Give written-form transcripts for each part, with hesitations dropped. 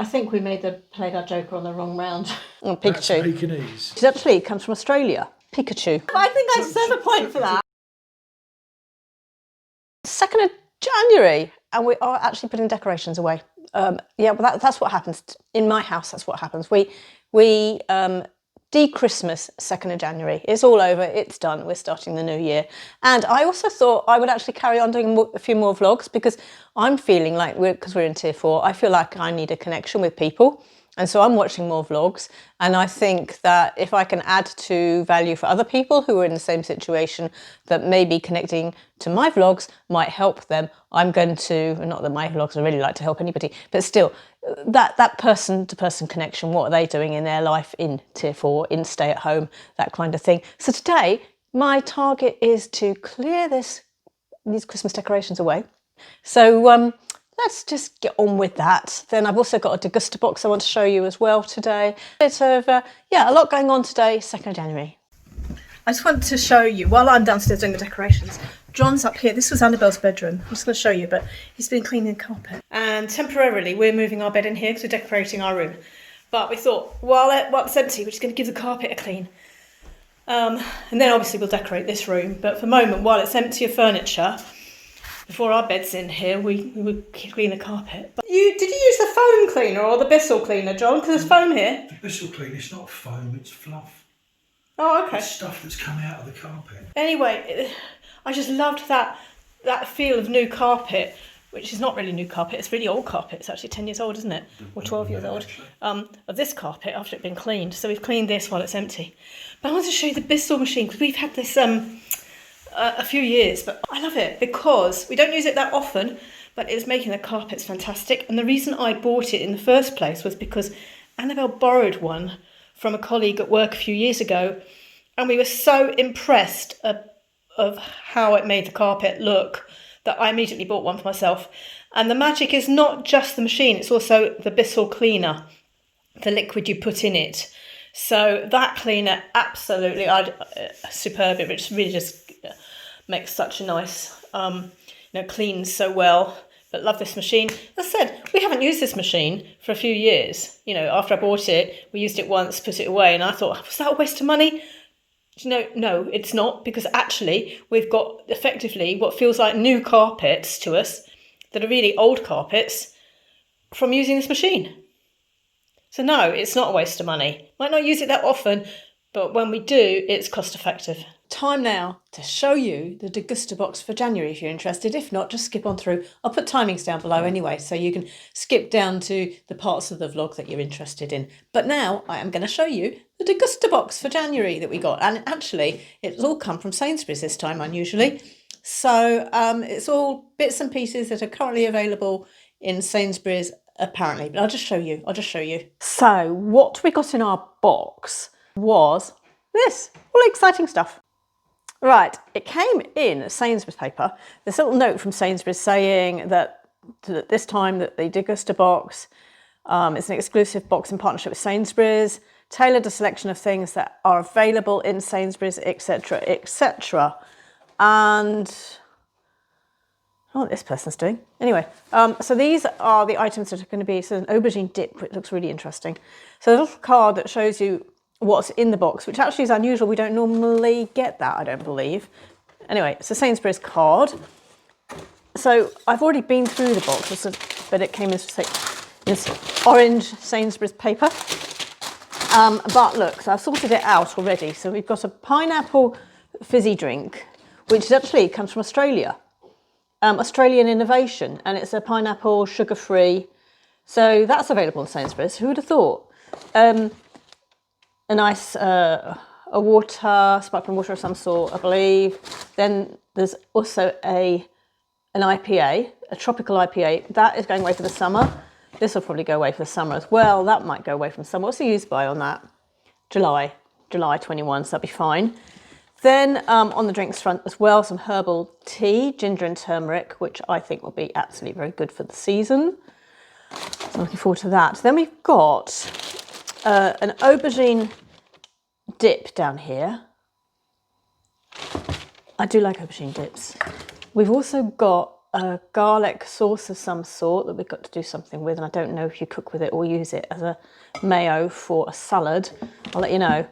I think we played our joker on the wrong round. Oh, Pikachu. That's a Pekingese. It actually comes from Australia. Pikachu. I think I deserve a point for that. 2nd of January, and we are actually putting decorations away. Yeah, well, that's what happens in my house. That's what happens. We de-Christmas 2nd of January. It's all over. It's done. We're starting the new year. And I also thought I would actually carry on doing a few more vlogs because I'm feeling like because we're in tier 4, I feel like I need a connection with people. And so I'm watching more vlogs, and I think that if I can add to value for other people who are in the same situation, that maybe connecting to my vlogs might help them. I'm going to, not that my vlogs I really like to help anybody, but still, that person-to-person connection, what are they doing in their life in tier 4, in stay at home, that kind of thing. So today, my target is to clear these Christmas decorations away. So let's just get on with that. Then I've also got a Degusta box I want to show you as well today. Bit of, yeah, a lot going on today, 2nd of January. I just want to show you, while I'm downstairs doing the decorations, John's up here. This was Annabelle's bedroom. I'm just going to show you, but he's been cleaning the carpet. And temporarily, we're moving our bed in here because we're decorating our room. But we thought, while it's empty, we're just going to give the carpet a clean. And then obviously we'll decorate this room. But for the moment, while it's empty of furniture, before our bed's in here, we would clean the carpet. But did you use the foam cleaner or the BISSEL cleaner, John? Because there's foam here. The BISSEL cleaner, it's not foam, it's fluff. Oh, okay. It's stuff that's come out of the carpet. Anyway, I just loved that feel of new carpet, which is not really new carpet. It's really old carpet. It's actually 10 years old, isn't it? Or 12 years old. Of this carpet after it's been cleaned. So we've cleaned this while it's empty. But I want to show you the BISSEL machine because we've had this a few years, but I love it because we don't use it that often, but it's making the carpets fantastic. And the reason I bought it in the first place was because Annabelle borrowed one from a colleague at work a few years ago, and we were so impressed of how it made the carpet look that I immediately bought one for myself. And the magic is not just the machine, it's also the BISSEL cleaner, the liquid you put in it. So that cleaner, absolutely superb. It really just makes such a nice, cleans so well. But love this machine. As I said, we haven't used this machine for a few years. You know, after I bought it, we used it once, put it away, and I thought, was that a waste of money? No, it's not, because actually we've got effectively what feels like new carpets to us that are really old carpets from using this machine. So no, it's not a waste of money. Might not use it that often, but when we do, it's cost effective. Time now to show you the Degusta box for January if you're interested. If not, just skip on through. I'll put timings down below anyway, so you can skip down to the parts of the vlog that you're interested in. But now I am going to show you the Degusta box for January that we got. And actually, it's all come from Sainsbury's this time, unusually. So it's all bits and pieces that are currently available in Sainsbury's, apparently. But I'll just show you. So what we got in our box was this, all exciting stuff. Right, it came in Sainsbury's paper. This little note from Sainsbury's saying that this time that the Degusta box is an exclusive box in partnership with Sainsbury's, tailored a selection of things that are available in Sainsbury's, etc., etc. And I don't know what this person's doing. Anyway, so these are the items that are going to be, so an aubergine dip, which looks really interesting. So a little card that shows you what's in the box, which actually is unusual. We don't normally get that, I don't believe. Anyway, it's a Sainsbury's card. So I've already been through the box, but it came in this orange Sainsbury's paper. But look, so I've sorted it out already. So we've got a pineapple fizzy drink, which actually comes from Australia. Australian innovation, and it's a pineapple sugar-free. So that's available in Sainsbury's. Who would have thought? A nice sparkling water of some sort, I believe. Then there's also an IPA, a tropical IPA. That is going away for the summer. This will probably go away for the summer as well. That might go away from summer. What's the use by on that? July 21, so that'll be fine. Then on the drinks front as well, some herbal tea, ginger and turmeric, which I think will be absolutely very good for the season. So I'm looking forward to that. Then we've got an aubergine dip down here. I do like aubergine dips. We've also got a garlic sauce of some sort that we've got to do something with, and I don't know if you cook with it or use it as a mayo for a salad. I'll let you know.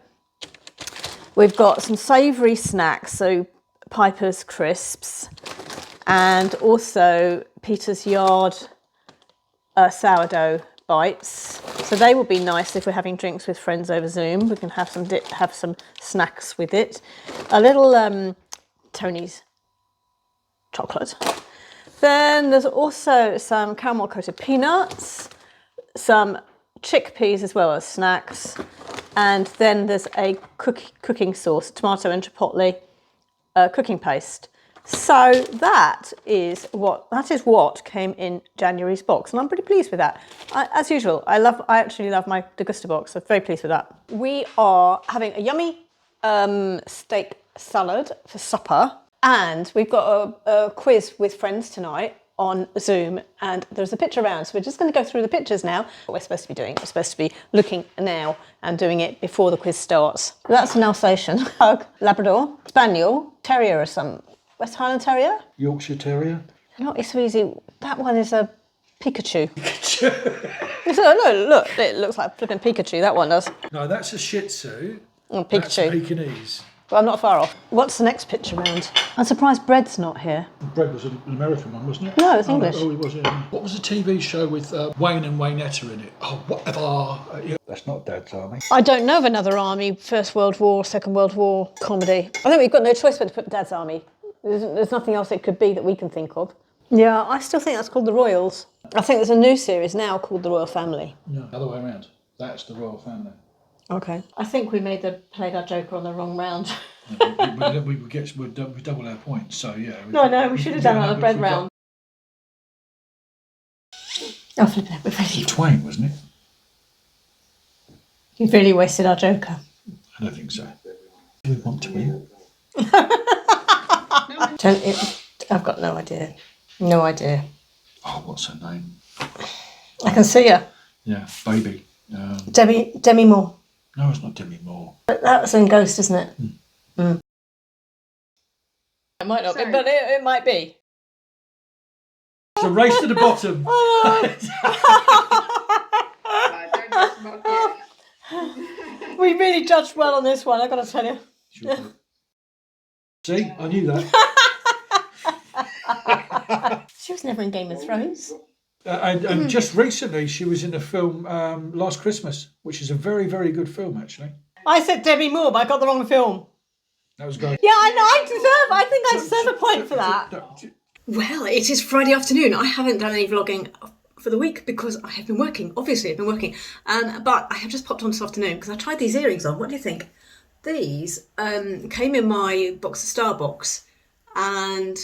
We've got some savoury snacks, so Piper's crisps, and also Peter's Yard sourdough bites. So they will be nice if we're having drinks with friends over Zoom. We can have some snacks with it. A little Tony's chocolate. Then there's also some caramel coated peanuts, some chickpeas as well as snacks, and then there's a cooking sauce, tomato and chipotle cooking paste. So that is what came in January's box, and I'm pretty pleased with that. As usual, I actually love my Degusta box. So very pleased with that. We are having a yummy steak salad for supper, and we've got a quiz with friends tonight on Zoom, and there's a picture around, so we're just going to go through the pictures now. What we're supposed to be doing, we're supposed to be looking now and doing it before the quiz starts. That's an Alsatian, Pug, Labrador, Spaniel, Terrier or some West Highland Terrier, Yorkshire Terrier. not so easy. That one is a Pikachu. Look, it looks like flipping Pikachu. That one does. No, that's a Shih Tzu. Oh, That's a Pikachu. Pekingese. Well, I'm not far off. What's the next picture round? I'm surprised Bread's not here. Bread was an American one, wasn't it? No, it's English. Oh, it was. What was the TV show with Wayne and Waynetta in it? Oh, whatever. Yeah. That's not Dad's Army. I don't know of another army, First World War, Second World War comedy. I think we've got no choice but to put Dad's Army. There's nothing else it could be that we can think of. Yeah, I still think that's called The Royals. I think there's a new series now called The Royal Family. No, other way around. That's the royal family. Okay. I think we played our Joker on the wrong round. we double our points, so yeah. No, we should have done it on a bread round. Oh, flipping it, we've really... Twain, wasn't it? You've really wasted our Joker. I don't think so. Do we want to win? I've got no idea. No idea. Oh, what's her name? I can see her. Yeah, baby. Demi Moore. No, it's not Demi Moore. But that's in Ghost, isn't it? Mm. It might not be, but it might be. It's a race to the bottom. We really judged well on this one, I've got to tell you. See, I knew that. She was never in Game of Thrones. And just recently, she was in the film Last Christmas, which is a very, very good film, actually. I said Demi Moore, but I got the wrong film. That was great. Yeah, I know. I think I deserve a point for that. Well, it is Friday afternoon. I haven't done any vlogging for the week because I have been working. Obviously, I've been working. But I have just popped on this afternoon because I tried these earrings on. What do you think? These came in my box of Starbucks, and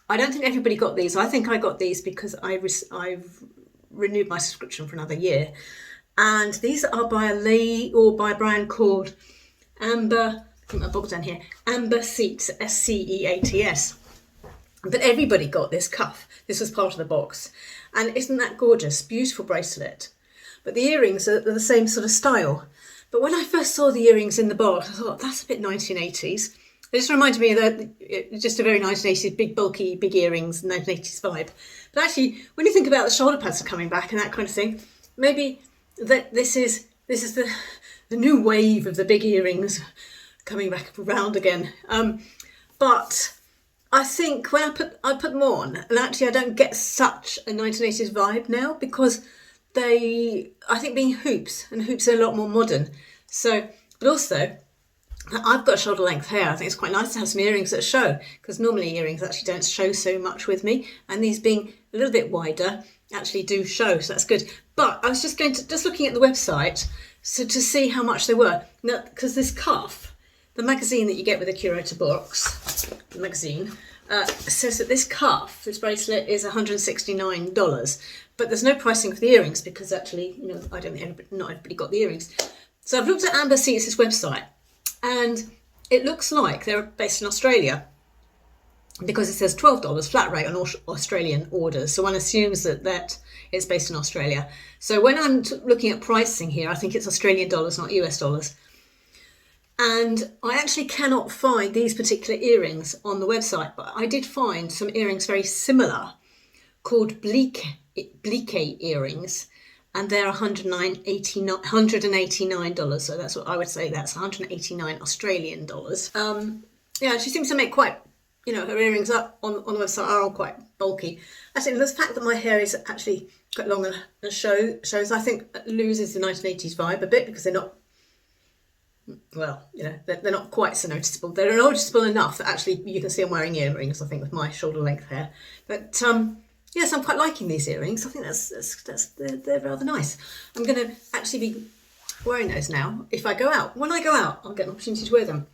I don't think everybody got these. I think I got these because I've renewed my subscription for another year. And these are by a brand called Amber. I think my box down here. Amber Sceats, SCEATS. But everybody got this cuff. This was part of the box. And isn't that gorgeous? Beautiful bracelet. But the earrings are the same sort of style. But when I first saw the earrings in the box, I thought, that's a bit 1980s. It just reminded me of that, just a very 1980s, big, bulky, big earrings, 1980s vibe. But actually, when you think about the shoulder pads are coming back and that kind of thing, maybe that this is the new wave of the big earrings coming back around again. But I think when I put them on, and actually I don't get such a 1980s vibe now because I think being hoops, and hoops are a lot more modern. So, but also, I've got shoulder length hair. I think it's quite nice to have some earrings that show, because normally earrings actually don't show so much with me, and these being a little bit wider actually do show, so that's good. But I was just looking at the website to see how much they were. Now, because this cuff, the magazine that you get with the Curateur box, the magazine, says that this cuff, this bracelet, is $169. But there's no pricing for the earrings because actually, I don't think not everybody got the earrings. So I've looked at Amber Sceats' website, and it looks like they're based in Australia because it says $12 flat rate on Australian orders. So one assumes that it's based in Australia. So when I'm looking at pricing here, I think it's Australian dollars, not US dollars. And I actually cannot find these particular earrings on the website, but I did find some earrings very similar called Blique earrings, and they're $189. So that's what I would say, that's 189 Australian dollars. Yeah, she seems to make quite, you know, her earrings up on the website are all quite bulky. I think the fact that my hair is actually quite long and shows, I think, loses the 1980s vibe a bit, because they're not, well, you know, they're not quite so noticeable. They're noticeable enough that actually you can see I'm wearing earrings, I think, with my shoulder length hair. But yes, I'm quite liking these earrings. I think they're rather nice. I'm going to actually be wearing those now if I go out. When I go out, I'll get an opportunity to wear them.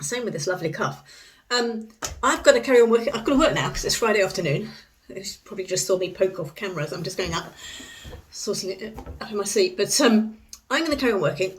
Same with this lovely cuff. I've got to carry on working. I've got to work now because it's Friday afternoon. You probably just saw me poke off camera as I'm just going out, sorting it up in my seat. But I'm going to carry on working.